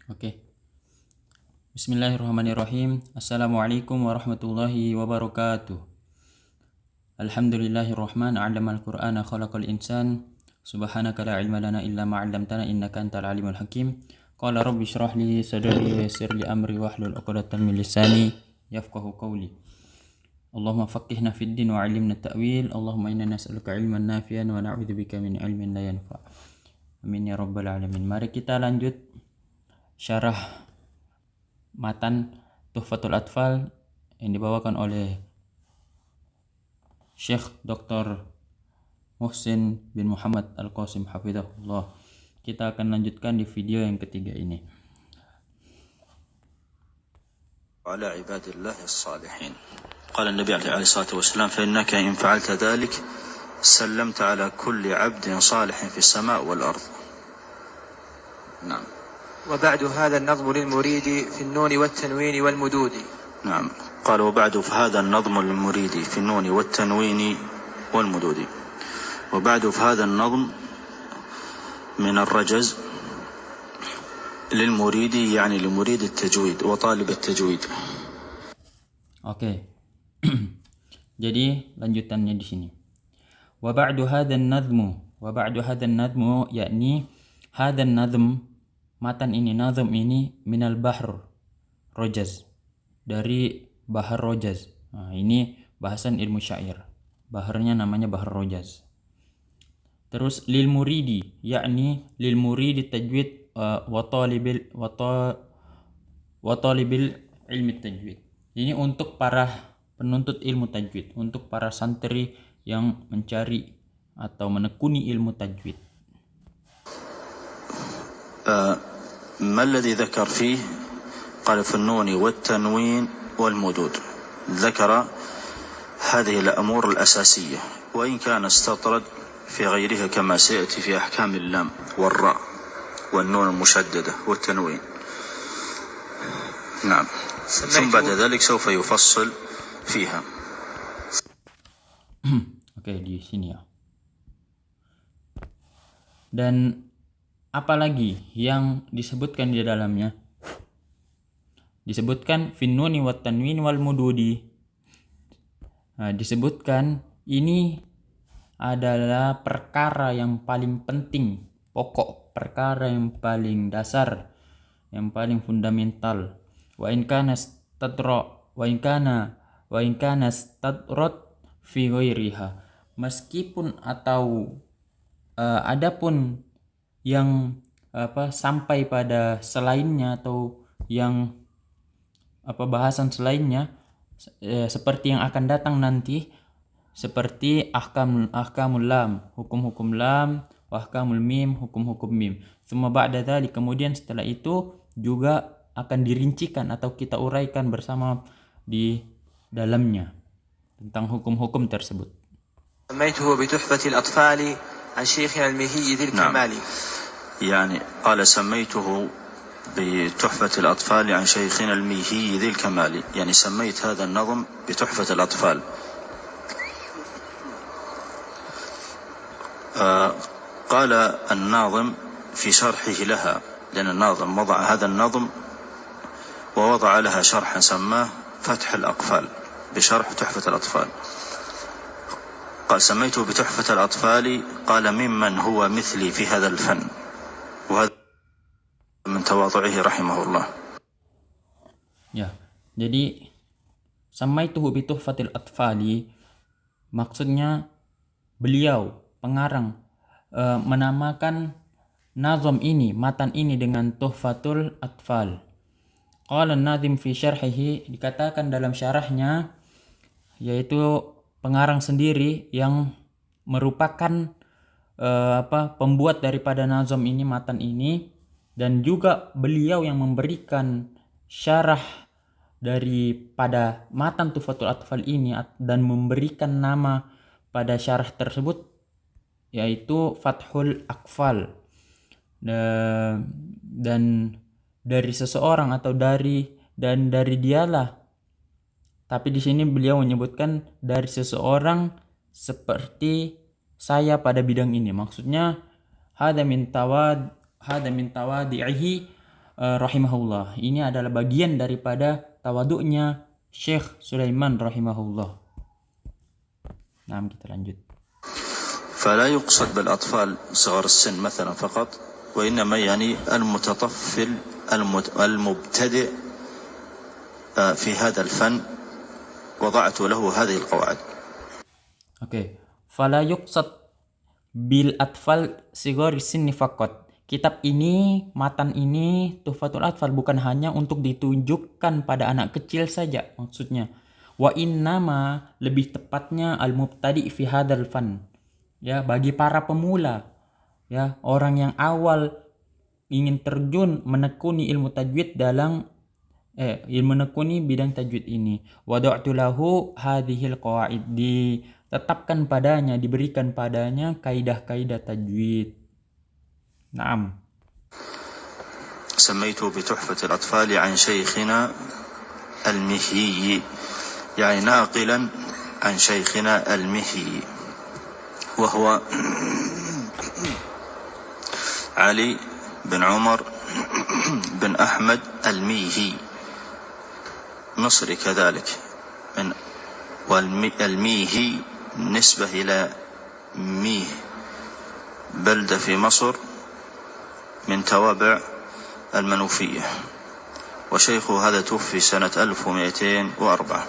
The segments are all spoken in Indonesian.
Oke. Bismillahirrahmanirrahim. Assalamualaikum warahmatullahi wabarakatuh. Alhamdulillahirrahman. A'lamal Qur'ana khalaqal insan. Subhanaka la ilma lana illa ma 'allamtana innaka antal alimul hakim. Qala rabbi shrah li sadri wa yassir li amri wahlul 'uqdatam min lisani yafqahu qawli. Allahumma faqqihna fid din wa 'allimna ta'wil. Allahumma inna nas'aluka ilman nafi'an wa na'udzubika min ilmin la yanfa'. Amin ya rabbal alamin. Mari kita lanjut syarah matan Tuhfatul Atfal yang dibawakan oleh Syekh Dr. Muhsin bin Muhammad Al-Qasim hafizahullah. Kita akan lanjutkan di video yang ketiga ini. على عباد الله الصالحين قال النبي عليه الصلاة والسلام فإنك إن فعلت ذلك سلمت على كل عبد صالح في السماء والأرض. نعم. وبعد هذا النظم للمريد في النون والتنوين والمدود. نعم. قال وبعد فهذا النظم للمريد في النون والتنوين والمدود. وبعد فهذا النظم من الرجز للمريد يعني لمريد التجويد وطالب التجويد. Oke. Jadi lanjutannya di sini. Wa ba'du hadzan nadmu yakni hadzan nadm, matan ini, nazm ini, minal bahr rojaz, dari bahar rojaz. Nah, ini bahasan ilmu syair. Baharnya namanya bahar rojaz. Terus lil muridi, yakni lil muridi tajwid wa talibil ilmi tajwid. Ini untuk para penuntut ilmu tajwid, untuk para santri yang mencari atau menekuni ilmu tajwid. ما الذي ذكر فيه؟ قال في النون والتنوين والمدود، ذكر هذه الأمور الأساسية، وإن كان استطرد في غيرها كما سيأتي في أحكام اللام والراء والنون المشددة والتنوين. نعم. ثم بعد ذلك سوف يفصل فيها. Oke, di sini ya. Dan apalagi yang disebutkan di dalamnya? Disebutkan finnuni wat tanwin wal mududi. Nah, disebutkan ini adalah perkara yang paling penting, pokok, perkara yang paling dasar, yang paling fundamental. Wa in kana stadrat fi ghairiha. Meskipun atau adapun yang sampai pada selainnya atau yang bahasan selainnya, seperti yang akan datang nanti, seperti ahkamul lam, hukum-hukum lam, wa ahkamul mim, hukum-hukum mim. Tsumma ba'da dzalik, kemudian setelah itu juga akan dirincikan atau kita uraikan bersama di dalamnya tentang hukum-hukum tersebut. سميته بتحفة الأطفال عن شيخنا المهي ذي الكمال. يعني قال سميته بتحفة الأطفال عن شيخنا المهي ذي الكمال، يعني سميت هذا النظم بتحفة الأطفال. قال الناظم في شرحه لها، لأن الناظم وضع هذا النظم ووضع لها شرحا سماه فتح الأقفال بشرح تحفة الأطفال. قال سميته بتحفة الأطفال، قال ممن هو مثلي في هذا الفن، وهذا من تواضعه رحمه الله. Ya, jadi samaituhu bi tuhfatil atfali, maksudnya beliau pengarang menamakan nazam ini, matan ini dengan Tuhfatul Atfal. Qala an-nadhim fi syarhihi, dikatakan dalam syarahnya, yaitu pengarang sendiri yang merupakan pembuat daripada nazam ini, matan ini, dan juga beliau yang memberikan syarah daripada matan Tuhfatul Atfal ini dan memberikan nama pada syarah tersebut, yaitu Fathul Aqfal. Dan dari seseorang atau dari dialah, tapi di sini beliau menyebutkan dari seseorang seperti saya pada bidang ini. Maksudnya hada min tawadi'ihi rahimahullah. Ini adalah bagian daripada tawaduknya Syekh Sulaiman rahimahullah. Nah, kita lanjut. فلا يقصد بالأطفال صغار السن مثلا فقط، وإنما يعني المتطفل المبتدئ في هذا الفن، وضعت له هذه القواعد. Oke. Fala yuqsad bil atfal sigari sinni faqat. Kitab ini, matan ini, Tuhfatul Atfal bukan hanya untuk ditunjukkan pada anak kecil saja maksudnya. Wa innama, lebih tepatnya al-mubtadi fi hadzal fan. Ya, bagi para pemula, ya, orang yang awal ingin terjun menekuni ilmu tajwid menekuni bidang tajwid ini. Wada'tu lahu hadhil qawaid, ditetapkan padanya, diberikan padanya kaidah-kaidah tajwid. Naam. سميته بتحفة الأطفال عن شيخنا المهي، يعني ناقلا عن شيخنا المهي، وهو علي بن عمر بن أحمد الميهي، مصري كذلك، والميهي نسبة إلى ميه، بلدة في مصر من توابع المنوفية، وشيخه هذا توفي سنة 1204.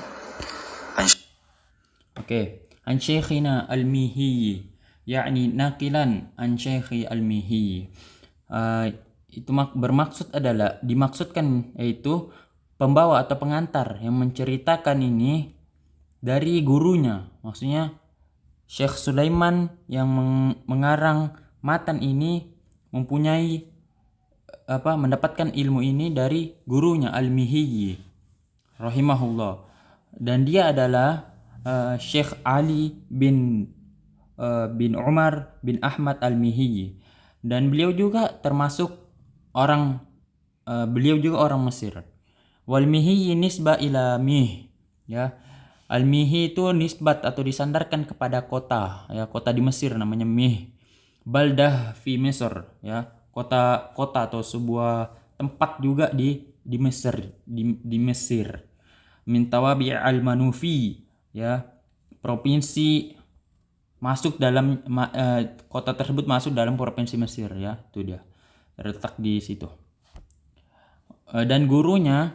عن شيخنا الميهي، يعني ناقلا عن شيخي الميهي. Itu bermaksud adalah, dimaksudkan yaitu pembawa atau pengantar yang menceritakan ini dari gurunya. Maksudnya Syekh Sulaiman yang mengarang matan ini mempunyai mendapatkan ilmu ini dari gurunya Al-Mihyi rahimahullah, dan dia adalah Syekh Ali bin Umar bin Ahmad Al-Mihyi, dan beliau juga termasuk orang Mesir. Wal Mihyi nisbah ila Mih, ya. Al-Mihyi itu nisbat atau disandarkan kepada kota, ya, kota di Mesir namanya Mih. Baldah fi Mesir, ya, kota atau sebuah tempat juga di Mesir, di Mesir. Min tawabi' al-Manufi, ya, provinsi masuk dalam kota tersebut masuk dalam provinsi Mesir, ya, itu dia terletak di situ. Dan gurunya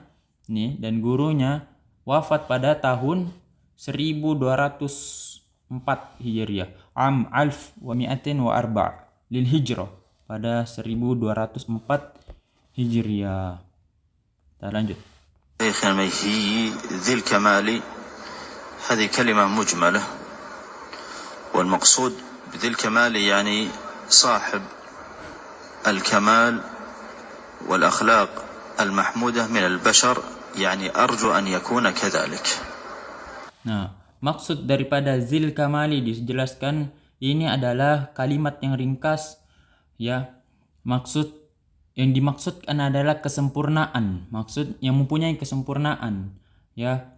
wafat pada tahun 1204 Hijriah, am alf wa mi'atin wa arba' lil hijrah, pada 1204 Hijriah. Kita lanjut. شيخ الميهي ذي الكمال، هذه كلمة مجملة، والمقصود بذي الكمال يعني صاحب الكمال والأخلاق المحمودة من البشر، يعني أرجو أن يكون كذلك. Nah, maksud daripada Zil Kamali dijelaskan ini adalah kalimat yang ringkas, ya. Yang dimaksudkan adalah kesempurnaan, maksud yang mempunyai kesempurnaan, ya,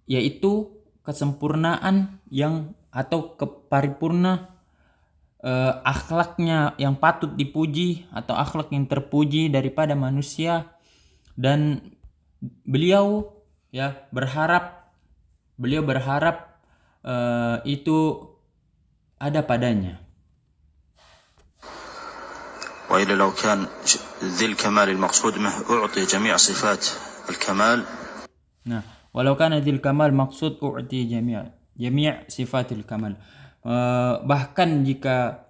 yaitu kesempurnaan yang atau keparipurna akhlaknya yang patut dipuji atau akhlak yang terpuji daripada manusia, dan beliau berharap itu ada padanya. وإلا لو كان ذي الكمال المقصود به أعطي جميع صفات الكمال. Nah, walau kana dzil kamal maksud u'ti jami' sifatil kamal. Bahkan jika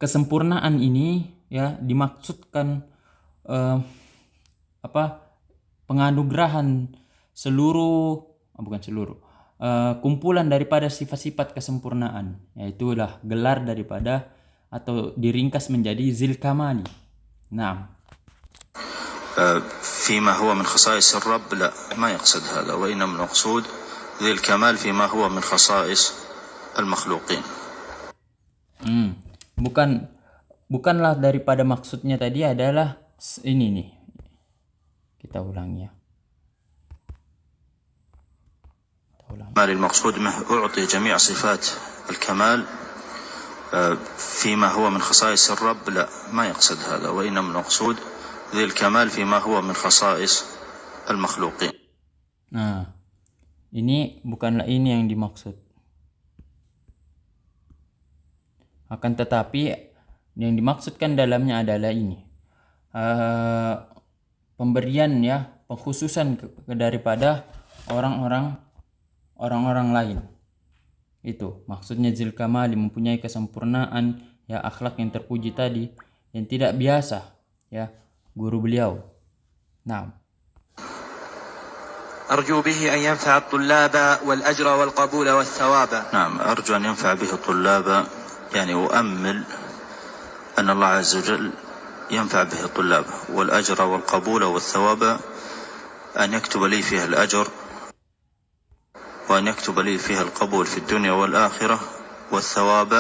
kesempurnaan ini, ya, dimaksudkan penganugerahan kumpulan daripada sifat-sifat kesempurnaan, yaitulah gelar daripada atau diringkas menjadi Zil Kamali. Nah, فيما هو من خصائص الرب لا ما يقصد هذا، وإنما المقصود ذي الكمال فيما هو من خصائص المخلوقين. Bukanlah daripada maksudnya tadi adalah ini nih. Kita ulang ya. المقصود به أعطي جميع صفات الكمال فيما هو من خصائص الرب، لا، ما يقصد هذا، وإنما المقصود ذي الكمال فيما هو من خصائص المخلوقين. Nah, ini bukanlah ini yang dimaksud. Akan tetapi yang dimaksudkan dalamnya adalah ini. Pemberian ya, pengkhususan daripada orang-orang lain. Itu maksudnya zil kamali, mempunyai kesempurnaan ya, akhlak yang terpuji tadi yang tidak biasa ya, guru beliau. Nah, أرجو به أن ينفع الطلاب والأجر والقبول والثواب. نعم، أرجو أن ينفع به الطلاب، يعني أؤمل أن الله عز وجل ينفع به الطلاب، والأجر والقبول والثواب أن يكتب لي فيها الأجر، وأن يكتب لي فيها القبول في الدنيا والآخرة، والثواب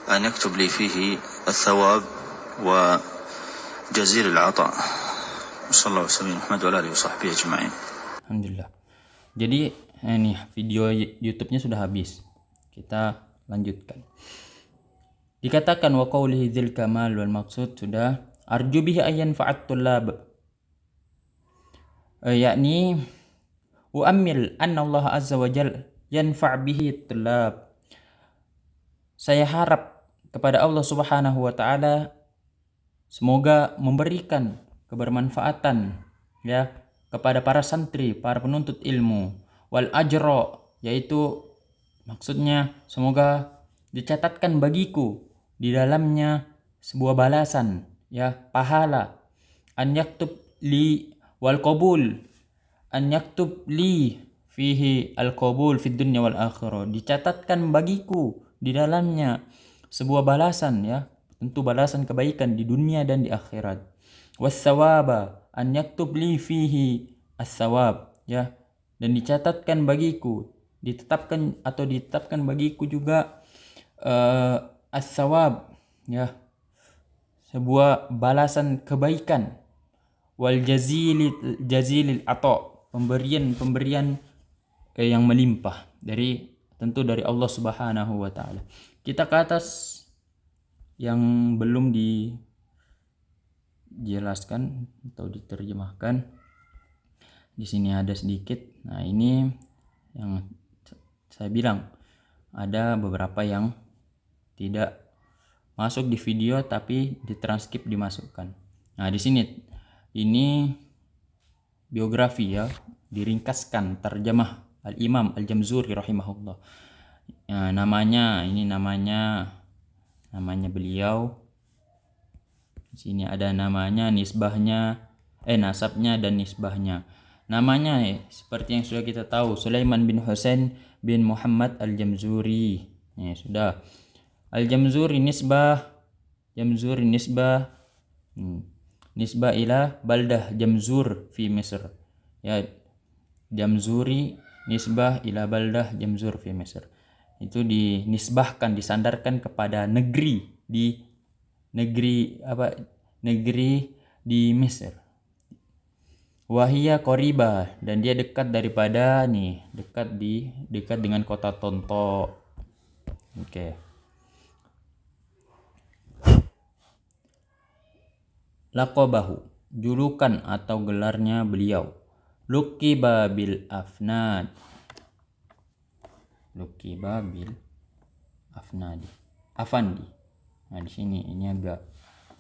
أن يكتب لي فيه الثواب وجزيل العطاء. صلى الله وسلم على محمد وعلى آله وصحبه أجمعين. alhamdulillah. Jadi ini video YouTube-nya sudah habis. Kita lanjutkan. Dikatakan wa qawlihi dzil kamal, wal maksud sudah arju bihi ayyan fa'at tullab, yakni uammil anna Allah azza wa jal yanfa' bihi tullab. Saya harap kepada Allah Subhanahu wa taala semoga memberikan kebermanfaatan ya kepada para santri, para penuntut ilmu, wal ajra, yaitu maksudnya semoga dicatatkan bagiku di dalamnya sebuah balasan ya, pahala, an yaktub li wal qabul, an yaktub li fihi al qabul fid dunya wal akhirah, dicatatkan bagiku di dalamnya sebuah balasan ya, tentu balasan kebaikan di dunia dan di akhirat. Was thawaba an yaktub li fihi as-thawab ya, dan dicatatkan bagiku, ditetapkan bagiku juga as-thawab ya, sebuah balasan kebaikan, wal jazilil ato, pemberian yang melimpah tentu dari Allah Subhanahu wa taala. Kita ke atas yang belum dijelaskan atau diterjemahkan. Di sini ada sedikit. Nah, ini yang saya bilang ada beberapa yang tidak masuk di video tapi ditranskrip dimasukkan. Nah, di sini ini biografi ya, diringkaskan terjemah Al-Imam Al-Jamzuri rahimahullah. Nah, namanya beliau. Di sini ada namanya, nisbahnya, nasabnya dan nisbahnya. Namanya seperti yang sudah kita tahu, Sulaiman bin Husain bin Muhammad Al-Jamzuri. Ya, sudah. Al-Jamzuri nisbah nisbah ila baldah Jamzur fi Misr. Ya, Jamzuri nisbah ila baldah Jamzur fi Misr. Itu dinisbahkan, disandarkan kepada negeri di Mesir. Wahia qoriba, dan dia dekat dengan kota Tonto. Oke. Laqabahu, julukan atau gelarnya beliau, Luqiba bil Afandi. Nah, di sini ini agak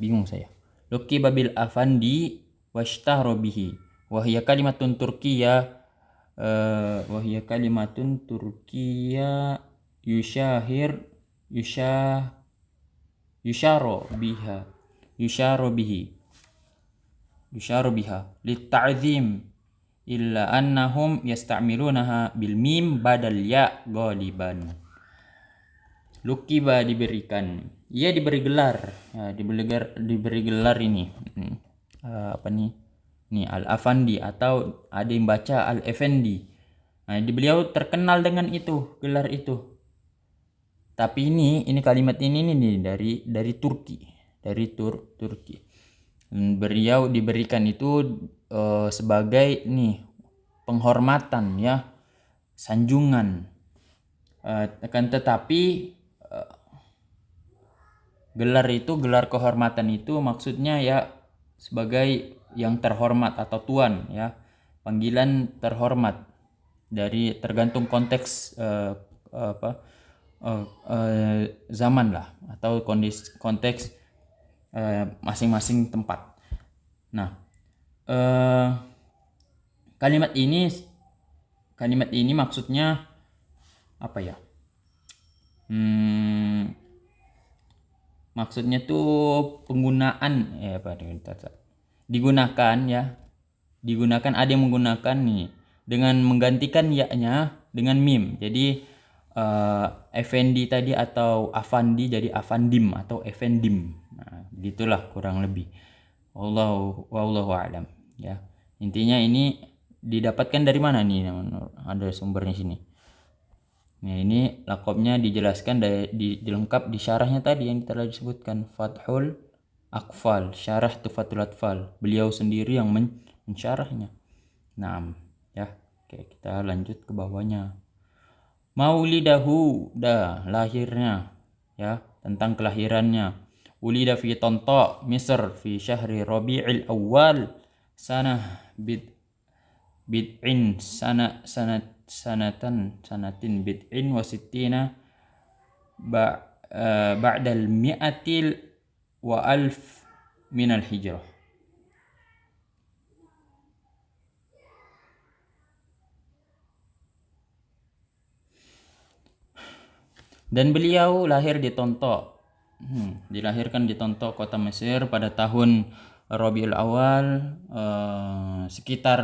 bingung saya. Luqiba bil Afandi washtahara bihi. Wahia kalimatun Turkiya yusharo biha litta'zim illa annahum yasta'milunaha bil mim badal ya ghaliban. Luqiba diberikan, ia diberi gelar, diberi gelar ini ini Al-Afandi, atau ada yang baca Al-Effendi. Nah, beliau terkenal dengan itu, gelar itu. Tapi ini kalimat ini dari Turki, Turki. Beliau diberikan itu sebagai penghormatan ya, sanjungan. Akan tetapi Gelar itu, gelar kehormatan itu maksudnya ya sebagai yang terhormat atau tuan ya. Panggilan terhormat dari tergantung konteks zaman lah atau konteks masing-masing tempat. Nah, kalimat ini maksudnya apa ya? Maksudnya tuh penggunaan digunakan ya. Digunakan, ada yang menggunakan nih dengan menggantikan ya-nya dengan mim. Jadi effendi tadi atau afandi jadi afandim atau effendim. Nah, begitulah kurang lebih. Wallahu a'lam ya. Intinya ini didapatkan dari mana nih? Ada sumbernya sini. Nah, ini lakopnya dijelaskan dilengkap di syarahnya tadi yang telah disebutkan, Fathul Aqfal, syarah Tuhfatul Atfal. Beliau sendiri yang mensyarahnya. Nah, ya. Oke, kita lanjut ke bawahnya. Maulidahu, lahirnya ya, tentang kelahirannya. Ulida fi Tonto, Misr fi syahri Rabi'il Awal sanah bid'in sanatin bid'in wa sittina ba'dal mi'atil wa alf minal hijrah. Dan beliau lahir di Tonto. Dilahirkan di Tonto, kota Mesir pada tahun Rabiul Awal, sekitar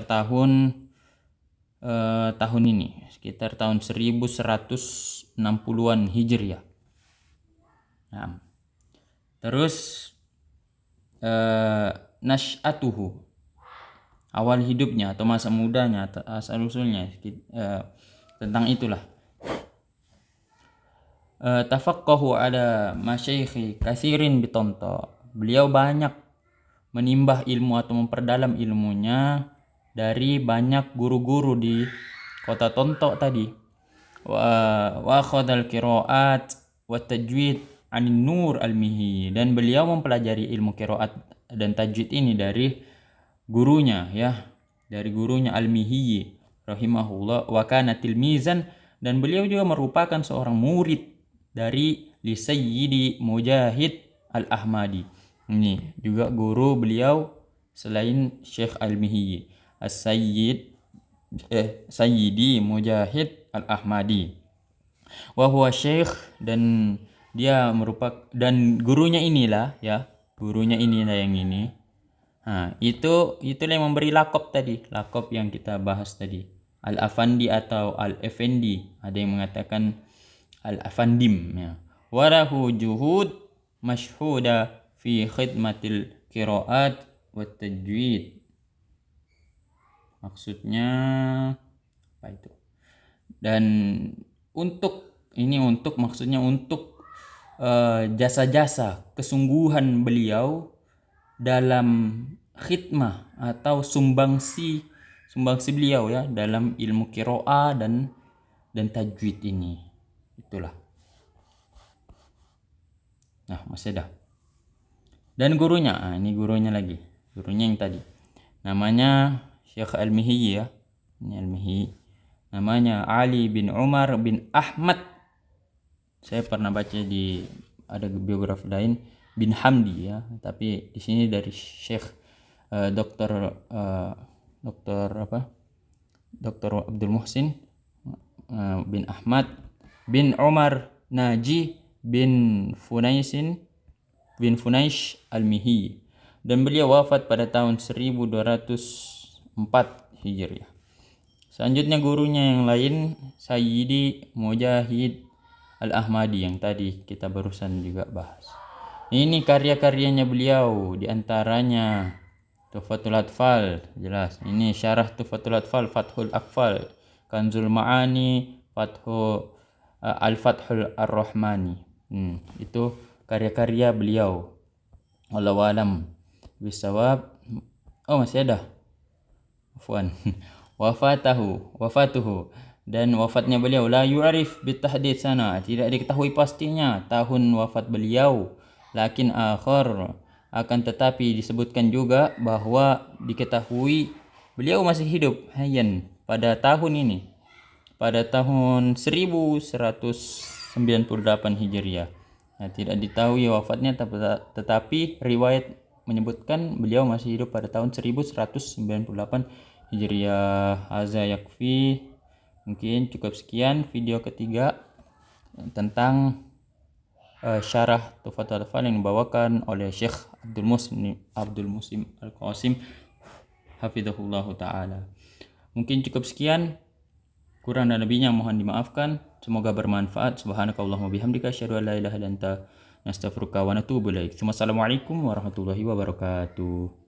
tahun ini, sekitar tahun 1160-an Hijriah. Nah, terus nash'atuhu, awal hidupnya atau masa mudanya, asal usulnya tentang itulah. Tafaqqahu ala masyaikhi katsirin bitonto. Beliau banyak menimbah ilmu atau memperdalam ilmunya dari banyak guru-guru di kota Tonto tadi. Wa akhadhal qiraat wa tajwid anin Nur al-Mihi, dan beliau mempelajari ilmu qiraat dan tajwid ini dari gurunya ya, dari gurunya Al-Mihi rahimahullah, wa kana tilmizan, dan beliau juga merupakan seorang murid dari li Sayyidi Mujahid Al-Ahmadi. Ini juga guru beliau selain Syekh Al-Mihi, Sayyidi Mujahid Al-Ahmadi. Wa huwa syekh, dan dia merupakan, dan gurunya inilah yang ini. Nah, itulah yang memberi lakop tadi, lakop yang kita bahas tadi, Al-Afandi atau Al-Effendi. Ada yang mengatakan Al-Afandim ya. Walahu juhud mashhuda fi khidmatil qiraat wa tajwid. Maksudnya apa itu? Dan maksudnya untuk jasa-jasa kesungguhan beliau dalam khidmah atau sumbangsi beliau ya dalam ilmu qiraah dan tajwid ini. Itulah. Nah, masih ada. Dan gurunya, ini gurunya lagi. Gurunya yang tadi. Namanya Syekh Al-Mihi ya. Ini Al-Mihi. Namanya Ali bin Umar bin Ahmad. Saya pernah baca ada biografi lain bin Hamdi ya, tapi di sini dari Syekh Dr. Abdul Muhsin bin Ahmad bin Umar Naji bin Funaish Al-Mihi, dan beliau wafat pada tahun 1204 Hijriah. Selanjutnya gurunya yang lain Sayyidi Mujahid Al-Ahmadi yang tadi kita barusan juga bahas. Ini karya-karyanya beliau, diantaranya Tuhfatul Atfal, jelas. Ini syarah Tuhfatul Atfal, Fathul Aqfal, Kanzul Ma'ani, Al-Fathul Ar-Rahmani. Itu karya-karya beliau. Wallahu alam bisawab. Oh, masih ada. Afwan. Wafatuhu Dan wafatnya beliau la yu'rif bitahdid sana, tidak diketahui pastinya tahun wafat beliau. Lakin akhar, akan tetapi disebutkan juga bahwa diketahui beliau masih hidup hayyan pada tahun ini, pada tahun 1198 Hijriah. Nah, tidak diketahui wafatnya, tetapi riwayat menyebutkan beliau masih hidup pada tahun 1198 Hijriah. Hadza yakfi. Mungkin cukup sekian video ketiga tentang syarah Tuhfatul Atfal yang dibawakan oleh Syekh Abdul Musim Al-Qasim hafizahullahu taala. Mungkin cukup sekian, kurang dan lebihnya mohon dimaafkan. Semoga bermanfaat. Subhanakallahumma bihamdika asyhadu an la ilaha illa anta nastaghfiruka wa natubu ilaik. Wassalamualaikum warahmatullahi wabarakatuh.